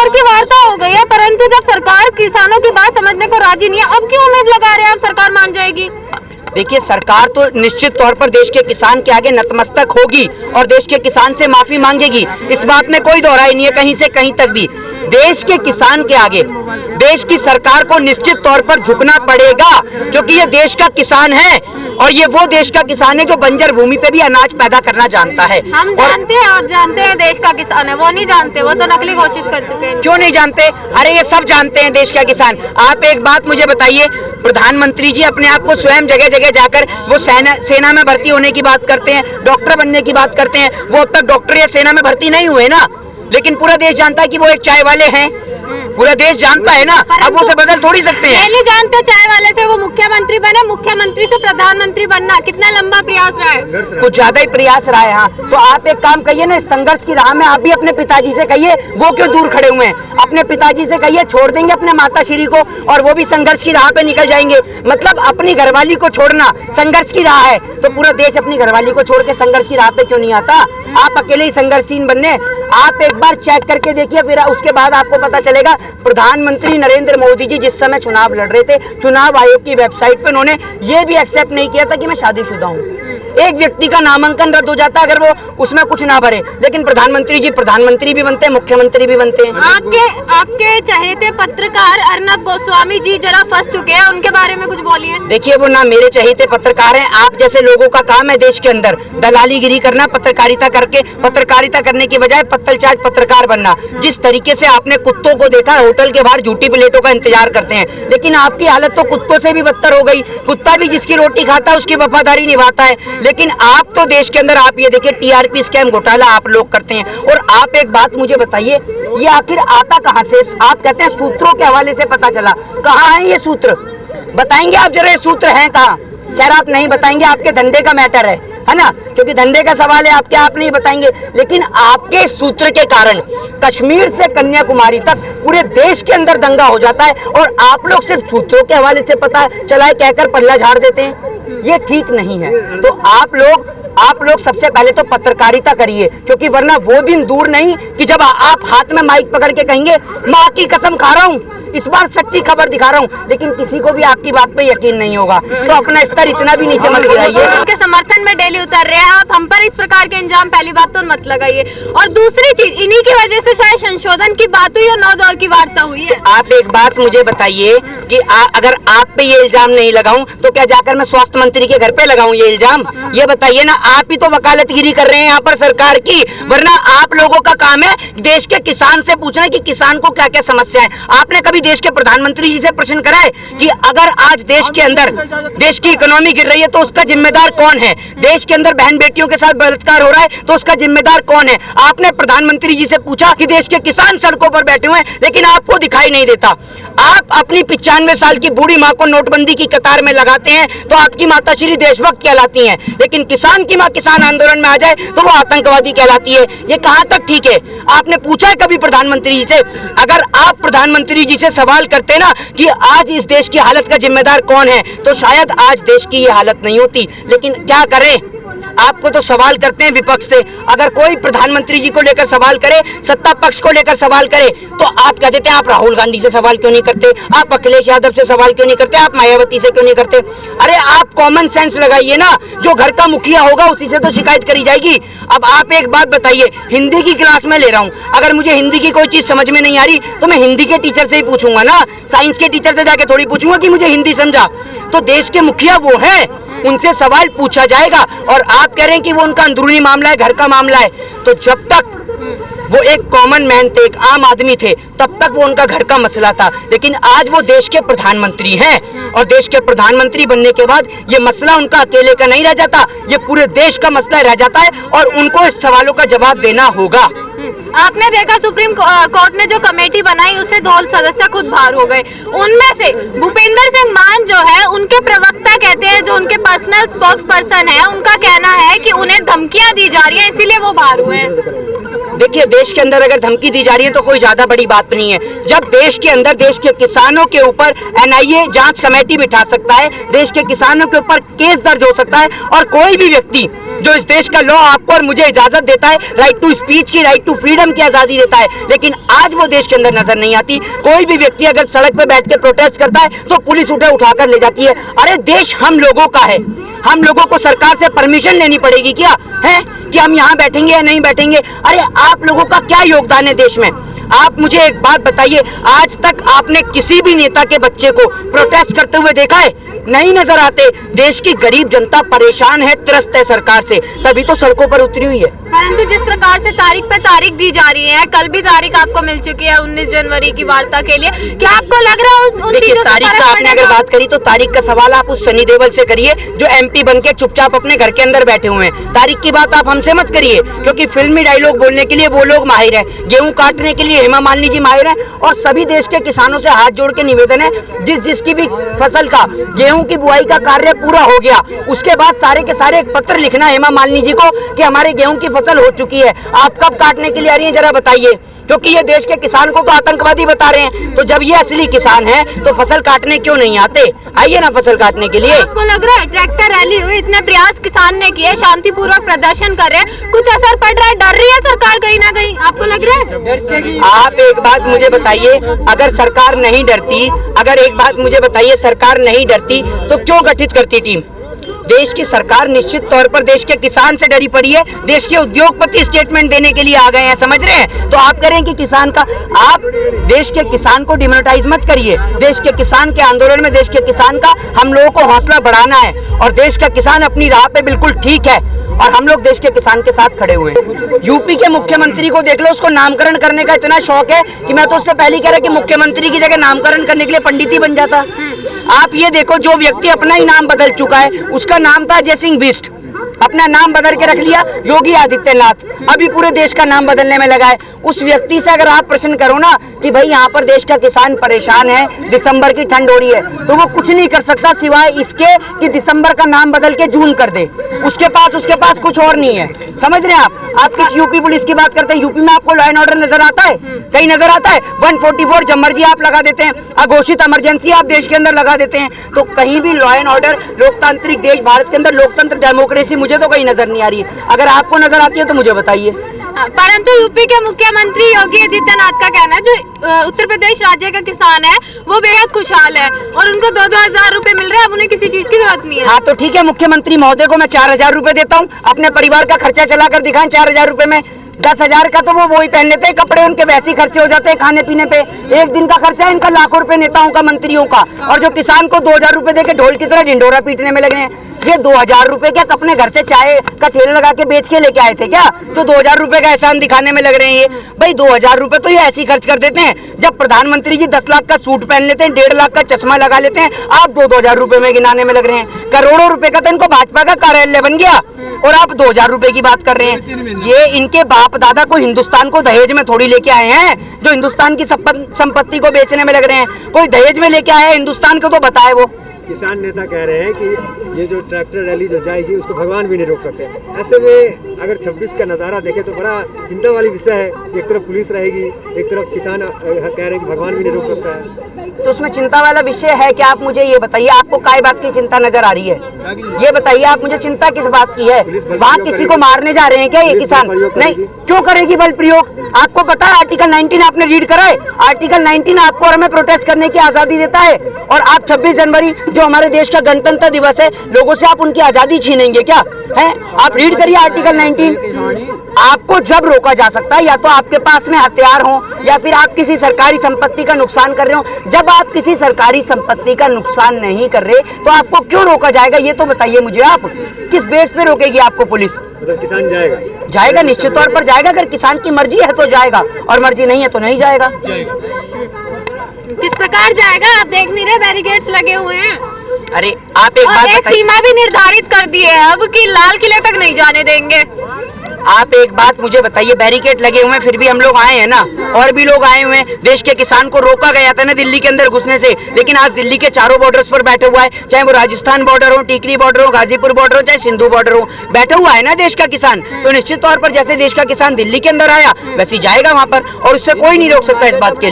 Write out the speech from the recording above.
दौर की वार्ता हो गई है, परंतु जब सरकार किसानों की बात समझने को राजी नहीं है, अब क्यों उम्मीद लगा रहे हैं आप सरकार मान जाएगी? देखिए, सरकार तो निश्चित तौर पर देश के किसान के आगे नतमस्तक होगी और देश के किसान से माफी मांगेगी। इस बात में कोई दोहराई नहीं है कहीं से कहीं तक भी। देश के किसान के आगे देश की सरकार को निश्चित तौर पर झुकना पड़ेगा, क्योंकि ये देश का किसान है और ये वो देश का किसान है जो बंजर भूमि पे भी अनाज पैदा करना जानता है। हम जानते हैं, आप जानते हैं देश का किसान है, वो नहीं जानते, वो तो नकली घोषित कर चुके हैं। क्यों नहीं जानते? अरे ये सब जानते हैं देश का किसान। आप एक बात मुझे बताइए, प्रधानमंत्री जी अपने आप को स्वयं जगह जगह जाकर वो सेना में भर्ती होने की बात करते हैं, डॉक्टर बनने की बात करते हैं। वो अब तक डॉक्टर या सेना में भर्ती नहीं हुए ना, लेकिन पूरा देश जानता है कि वो एक चाय वाले हैं। पूरा देश जानता है ना, अब वो उसे बदल थोड़ी सकते हैं। नहीं जानते, चाय वाले से वो मुख्यमंत्री बने, मुख्यमंत्री से प्रधानमंत्री बनना कितना लंबा प्रयास रहा है, कुछ ज्यादा ही प्रयास रहा है। हाँ, तो आप एक काम कहिए ना, संघर्ष की राह में आप भी अपने पिताजी से कहिए, वो क्यों दूर खड़े हुए हैं। अपने पिताजी से कहिए छोड़ देंगे अपने माता श्री को और वो भी संघर्ष की राह पे निकल जाएंगे। मतलब अपनी घरवाली को छोड़ना संघर्ष की राह है, तो पूरा देश अपनी घरवाली को छोड़ के संघर्ष की राह पे क्यों नहीं आता? आप अकेले ही संघर्षहीन बनने। आप एक बार चेक करके देखिए, फिर उसके बाद आपको पता चलेगा। प्रधानमंत्री नरेंद्र मोदी जी जिस समय चुनाव लड़ रहे थे, चुनाव आयोग की वेबसाइट पे उन्होंने ये भी एक्सेप्ट नहीं किया था कि मैं शादीशुदा हूँ। एक व्यक्ति का नामांकन रद्द हो जाता अगर वो उसमें कुछ ना भरे, लेकिन प्रधानमंत्री जी प्रधानमंत्री भी बनते हैं, मुख्यमंत्री भी बनते हैं। आपके चहेते पत्रकार अर्नब गोस्वामी जी जरा फंस चुके हैं, उनके बारे में कुछ बोलिए। देखिए, वो ना मेरे चहेते पत्रकार हैं। आप जैसे लोगों का काम है देश के अंदर दलालीगिरी करना, पत्रकारिता करके पत्रकारिता करने की बजाय पत्तलचाज पत्रकार बनना। जिस तरीके से आपने कुत्तों को देखा होटल के बाहर झूठी प्लेटों का इंतजार करते हैं, लेकिन आपकी हालत तो कुत्तों से भी बदतर हो गई। कुत्ता भी जिसकी रोटी खाता है उसकी वफादारी निभाता है, लेकिन आप तो देश के अंदर आप ये देखिए टीआरपी स्कैम घोटाला आप लोग करते हैं। और आप एक बात मुझे बताइए, ये आखिर आता कहाँ से? आप कहते हैं सूत्रों के हवाले से पता चला, कहाँ है ये सूत्र? बताएंगे आप जरा, ये सूत्र हैं कहाँ? खैर आप नहीं बताएंगे, आपके धंधे का मैटर है ना, क्योंकि धंधे का सवाल है, आप नहीं बताएंगे। लेकिन आपके सूत्र के कारण कश्मीर से कन्याकुमारी तक पूरे देश के अंदर दंगा हो जाता है और आप लोग सिर्फ सूत्रों के हवाले से पता चला है कहकर पल्ला झाड़ देते हैं। ये ठीक नहीं है। तो आप लोग सबसे पहले तो पत्रकारिता करिए, क्योंकि वरना वो दिन दूर नहीं कि जब आप हाथ में माइक पकड़ के कहेंगे माँ की कसम खा रहा हूँ, इस बार सच्ची खबर दिखा रहा हूँ, लेकिन किसी को भी आपकी बात पे यकीन नहीं होगा। तो अपना स्तर इतना भी नीचे मत गिराइए। आपके समर्थन में डेली उतर रहे हैं आप, हम पर इस प्रकार के इंजाम पहली बात तो मत लगाइए। और दूसरी चीज, इन्हीं की वजह से शायद संशोधन की बात हुई और 9 दौर की वार्ता हुई है। आप एक बात मुझे बताइए कि अगर आप पे ये इल्जाम नहीं लगाऊं तो क्या जाकर मैं स्वास्थ्य मंत्री के घर पे लगाऊं ये इल्जाम? ये बताइए ना, आप ही तो वकालतगिरी कर रहे हैं यहाँ पर सरकार की, वरना आप लोगों का काम है देश के किसान से पूछना कि किसान को क्या क्या समस्या है। आपने कभी देश के प्रधानमंत्री जी से प्रश्न करा है कि अगर आज देश के अंदर देश की इकोनॉमी गिर रही है तो उसका जिम्मेदार कौन है? देश के अंदर बहन बेटियों के साथ बलात्कार हो रहा है तो उसका जिम्मेदार कौन है? आपने प्रधानमंत्री जी से पूछा कि देश के किसान सड़कों पर बैठे हुए हैं, लेकिन आपको दिखाई नहीं देता। आप अपनी 95 साल की बूढ़ी माँ को नोटबंदी की कतार में लगाते हैं तो आपकी माता श्री देशभक्त कहलाती हैं, लेकिन किसान की माँ किसान आंदोलन में आ जाए तो वो आतंकवादी कहलाती है। ये कहाँ तक ठीक है? आपने पूछा है कभी प्रधानमंत्री जी से? अगर आप प्रधानमंत्री जी से सवाल करते ना कि आज इस देश की हालत का जिम्मेदार कौन है, तो शायद आज देश की ये हालत नहीं होती। लेकिन क्या करें, आपको तो सवाल करते हैं विपक्ष से। अगर कोई प्रधानमंत्री जी को लेकर सवाल करे, सत्ता पक्ष को लेकर सवाल करे, तो आप कह देते हैं आप राहुल गांधी से सवाल क्यों नहीं करते, आप अखिलेश यादव से सवाल क्यों नहीं करते, आप मायावती से क्यों नहीं करते? अरे आप कॉमन सेंस लगाइए ना, जो घर का मुखिया होगा उसी से तो शिकायत करी जाएगी। अब आप एक बात बताइए, हिंदी की क्लास में ले रहा हूँ, अगर मुझे हिंदी की कोई चीज समझ में नहीं आ रही तो मैं हिंदी के टीचर से ही पूछूंगा ना, साइंस के टीचर से जाके थोड़ी पूछूंगा कि मुझे हिंदी समझा। तो देश के मुखिया वो हैं, उनसे सवाल पूछा जाएगा। और आप कह रहे हैं कि वो उनका अंदरूनी मामला है, घर का मामला है, तो जब तक वो एक कॉमन मैन थे, एक आम आदमी थे, तब तक वो उनका घर का मसला था। लेकिन आज वो देश के प्रधानमंत्री हैं और देश के प्रधानमंत्री बनने के बाद ये मसला उनका अकेले का नहीं रह जाता, ये पूरे देश का मसला रह जाता है और उनको इस सवालों का जवाब देना होगा। आपने देखा सुप्रीम कोर्ट ने जो कमेटी बनाई उससे 2 सदस्य खुद बाहर हो गए। उनमें से भूपेंद्र सिंह मान जो है, उनके प्रवक्ता कहते हैं, जो उनके पर्सनल स्पोक्स पर्सन है, उनका कहना है कि उन्हें धमकियां दी जा रही है, इसीलिए वो बाहर हुए हैं। देखिए, देश के अंदर अगर धमकी दी जा रही है तो कोई ज्यादा बड़ी बात नहीं है। जब देश के अंदर देश के किसानों के ऊपर एनआईए जांच कमेटी बिठा सकता है, देश के किसानों के ऊपर केस दर्ज हो सकता है और कोई भी व्यक्ति जो इस देश का लॉ आपको और मुझे इजाजत देता है, राइट टू स्पीच की, राइट टू फ्रीडम की आजादी देता है, लेकिन आज वो देश के अंदर नजर नहीं आती। कोई भी व्यक्ति अगर सड़क पे बैठ के प्रोटेस्ट करता है तो पुलिस उठाकर ले जाती है। अरे देश हम लोगों का है, हम लोगों को सरकार से परमिशन लेनी पड़ेगी क्या है कि हम यहाँ बैठेंगे या नहीं बैठेंगे? अरे आप लोगों का क्या योगदान है देश में? आप मुझे एक बात बताइए, आज तक आपने किसी भी नेता के बच्चे को प्रोटेस्ट करते हुए देखा है? नहीं नजर आते। देश की गरीब जनता परेशान है, त्रस्त है सरकार से, तभी तो सड़कों पर उतरी हुई है। परंतु जिस प्रकार से तारीख पे तारीख दी जा रही है, कल भी तारीख आपको मिल चुकी है 19 जनवरी की वार्ता के लिए, क्या आपको लग रहा है उन देखिए, चीजों से तारीख फर्क का आपने अगर पड़ेगा? बात करी तो तारीख का सवाल आप उस सनी देओल से करिए जो एमपी बनके चुपचाप अपने घर के अंदर बैठे हुए हैं। तारीख की बात आप हमसे मत करिए, क्योंकि फिल्मी डायलॉग बोलने के लिए वो लोग माहिर है, गेहूं काटने के लिए हेमा मालिनी जी माहिर है। और सभी देश के किसानों से हाथ जोड़ के निवेदन है, जिसकी भी फसल का, गेहूं की बुआई का कार्य पूरा हो गया, उसके बाद सारे के सारे एक पत्र लिखना हेमा मालिनी जी को कि हमारे गेहूं की फसल हो चुकी है, आप कब काटने के लिए आ रही हैं जरा बताइए। क्योंकि ये देश के किसान को तो आतंकवादी बता रहे हैं, तो जब ये असली किसान है तो फसल काटने क्यों नहीं आते? आइए ना फसल काटने के लिए। आपको लग रहा है ट्रैक्टर रैली हुई, इतने प्रयास किसान ने किए, शांतिपूर्वक प्रदर्शन कर रहे हैं, कुछ असर पड़ रहा है? डर रही है सरकार कहीं ना कहीं, आपको लग रहा है? आप एक बात मुझे बताइए, अगर सरकार नहीं डरती, अगर एक बात मुझे बताइए, सरकार नहीं डरती तो क्यों गठित करती टीम? देश की सरकार निश्चित तौर पर देश के किसान से डरी पड़ी है, देश के उद्योगपति स्टेटमेंट देने के लिए आ गए हैं, समझ रहे हैं? तो आप करें कि किसान का, आप देश के किसान को डिमोनेटाइज मत करिए। देश के किसान के आंदोलन में देश के किसान का हम लोगों को हौसला बढ़ाना है, और देश का किसान अपनी राह पे बिल्कुल ठीक है, और हम लोग देश के किसान के साथ खड़े हुए हैं। यूपी के मुख्यमंत्री को देख लो, उसको नामकरण करने का इतना शौक है कि मैं तो उससे पहले कह रहा कि मुख्यमंत्री की जगह नामकरण करने के लिए पंडित ही बन जाता। आप ये देखो, जो व्यक्ति अपना ही नाम बदल चुका है, उसका नाम था अजय सिंह बिष्ट, अपना नाम बदल के रख लिया योगी आदित्यनाथ, अभी पूरे देश का नाम बदलने में लगा है। उस व्यक्ति से अगर आप प्रश्न करो ना कि भाई यहाँ पर देश का किसान परेशान है, दिसंबर की ठंड हो रही है, तो वो कुछ नहीं कर सकता सिवाय इसके कि दिसंबर का नाम बदल के जून कर दे। उसके पास कुछ और नहीं है, समझ रहे हैं आप किस यूपी पुलिस की बात करते हैं? यूपी में आपको लॉ एंड ऑर्डर नजर आता है? कहीं नजर आता है? 144 जब मर्जी आप लगा देते हैं, अघोषित इमरजेंसी आप देश के अंदर लगा देते हैं, तो कहीं भी लॉ एंड ऑर्डर, लोकतांत्रिक देश भारत के अंदर लोकतंत्र डेमोक्रेसी मुझे तो कहीं नजर नहीं आ रही है। अगर आपको नजर आती है तो मुझे बताइए। परंतु यूपी के मुख्यमंत्री योगी आदित्यनाथ का कहना है, जो उत्तर प्रदेश राज्य का किसान है वो बेहद खुशहाल है और उनको 2-2 हजार रुपए मिल रहे हैं, अब उन्हें किसी चीज की जरूरत नहीं है। हाँ तो ठीक है, मुख्यमंत्री महोदय को मैं 4,000 रुपए देता हूँ, अपने परिवार का खर्चा चलाकर दिखाएं 4,000 रुपए में। 10,000 का तो वो वही पहन लेते हैं कपड़े, उनके वैसे ही खर्चे हो जाते हैं खाने पीने पे। एक दिन का खर्चा है इनका लाखों रुपए नेताओं का, मंत्रियों का, और जो किसान को 2,000 रुपए देके ढोल की तरह ढिंडोरा पीटने में लगे हैं। ये 2,000 रुपए क्या अपने घर से चाय का ठेला लगा के बेच के लेके आए थे क्या, जो 2,000 रुपए का एहसान दिखाने में लग रहे हैं? ये भाई 2,000 रुपए तो ये ऐसे ही खर्च कर देते हैं। जब प्रधानमंत्री जी 10 लाख का सूट पहन लेते हैं, 1.5 लाख का चश्मा लगा लेते हैं, आप 2,000 रुपए में गिनाने में लग रहे हैं। करोड़ों रुपए का तो इनको भाजपा का कार्यालय बन गया और आप 2,000 रुपए की बात कर रहे हैं। ये इनके बाप दादा को हिंदुस्तान को दहेज में थोड़ी लेके आए हैं, जो हिंदुस्तान की संपत्ति को बेचने में लग रहे हैं। कोई दहेज में लेके आया है हिंदुस्तान को तो बताए वो। किसान नेता कह रहे हैं कि ये जो ट्रैक्टर रैली जो जाएगी उसको भगवान भी नहीं रोक सकते। ऐसे में अगर 26 का नज़ारा देखें तो बड़ा चिंता वाली विषय है। एक तरफ पुलिस रहेगी, एक तरफ किसान कह रहे हैं कि भगवान भी नहीं रोक सकता है। तो उसमें चिंता वाला विषय है कि आप मुझे ये बताइए, आपको काय बात की चिंता नजर आ रही है? ये बताइए, आप मुझे चिंता किस बात की है? वहाँ किसी को मारने जा रहे हैं क्या ये किसान? नहीं, क्यों करेगी बल प्रयोग? आपको पता है आर्टिकल 19 आपने रीड करा है? आर्टिकल 19 आपको और हमें प्रोटेस्ट करने की आजादी देता है, और आप 26 जनवरी जो हमारे देश का गणतंत्र दिवस है, लोगों से आप उनकी आजादी छीनेंगे क्या? है, आप रीड करिए आर्टिकल 19। आपको जब रोका जा सकता है या तो आपके पास में हथियार हो या फिर आप किसी सरकारी संपत्ति का नुकसान कर रहे हो। जब आप किसी सरकारी संपत्ति का नुकसान नहीं कर रहे तो आपको क्यों रोका जाएगा, ये तो बताइए मुझे। आप किस बेस पे रोकेगी आपको पुलिस? मतलब किसान जाएगा, निश्चित तौर पर जाएगा। अगर किसान की मर्जी है तो जाएगा, और मर्जी नहीं है तो नहीं जाएगा। किस प्रकार जाएगा? आप देख नहीं रहे बैरिकेड्स लगे हुए हैं। अरे आप एक बात बताइए, सीमा भी निर्धारित कर दी है अब कि लाल किले तक नहीं जाने देंगे। आप एक बात मुझे बताइए, बैरिकेड लगे हुए हैं फिर भी हम लोग आए हैं ना, और भी लोग आए हुए हैं। देश के किसान को रोका गया था ना दिल्ली के अंदर घुसने से, लेकिन आज दिल्ली के चारों बॉर्डर्स पर बैठा हुआ है, चाहे वो राजस्थान बॉर्डर हो, टिकरी बॉर्डर हो, गाजीपुर बॉर्डर हो, चाहे सिंधु बॉर्डर हो, बैठा हुआ है ना देश का किसान। तो निश्चित तौर पर जैसे देश का किसान दिल्ली के अंदर आया वैसे जाएगा वहां पर, और उससे कोई नहीं रोक सकता इस बात के लिए।